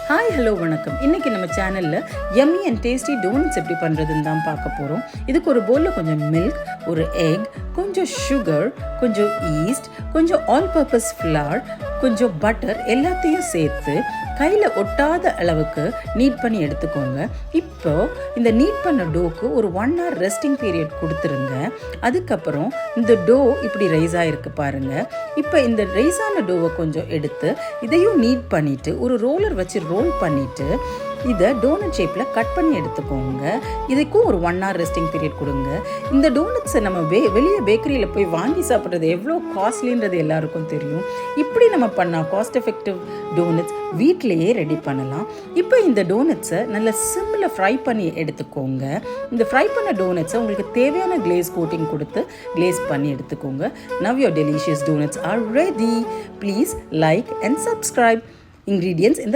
Hi hello வணக்கம். இன்றைக்கி நம்ம சேனலில் யம்மி அண்ட் டேஸ்டி டோனட்ஸ் எப்படி பண்ணுறதுன்னு தான் பார்க்க போகிறோம். இதுக்கு ஒரு பவுலில் கொஞ்சம் மில்க், ஒரு எக், கொஞ்சம் சுகர், கொஞ்சம் ஈஸ்ட், கொஞ்சம் ஆல் பர்பஸ் ஃப்ளார், கொஞ்சம் பட்டர் எல்லாத்தையும் சேர்த்து கையில் ஒட்டாத அளவுக்கு நீட் பண்ணி எடுத்துக்கோங்க. இப்போ இந்த நீட் பண்ண டோக்கு ஒரு 1 hour ரெஸ்டிங் பீரியட் கொடுத்துருங்க. அதுக்கப்புறம் இந்த டோ இப்படி ரைஸ் ஆகிருக்கு பாருங்கள். இப்போ இந்த ரைஸ் ஆன டோவை கொஞ்சம் எடுத்து இதையும் நீட் பண்ணிவிட்டு ஒரு ரோலர் வச்சு ரோல் பண்ணிவிட்டு இதை டோனட் ஷேப்பில் கட் பண்ணி எடுத்துக்கோங்க. இதுக்கும் ஒரு 1 hour ரெஸ்டிங் பீரியட் கொடுங்க. இந்த டோனட்ஸை நம்ம வெளியே பேக்கரியில் போய் வாங்கி சாப்பிட்றது எவ்வளோ காஸ்ட்லின்றது எல்லாருக்கும் தெரியும். இப்படி நம்ம பண்ணால் காஸ்ட் எஃபெக்டிவ் டோனட்ஸ் வீட்டிலையே ரெடி பண்ணலாம். இப்போ இந்த டோனட்ஸை நல்ல சிம்மில் ஃப்ரை பண்ணி எடுத்துக்கோங்க. இந்த ஃப்ரை பண்ண டோனட்ஸை உங்களுக்கு தேவையான கிளேஸ் கோட்டிங் கொடுத்து கிளேஸ் பண்ணி எடுத்துக்கோங்க. Now your delicious doughnuts are ready. Please like and subscribe. Ingredients in the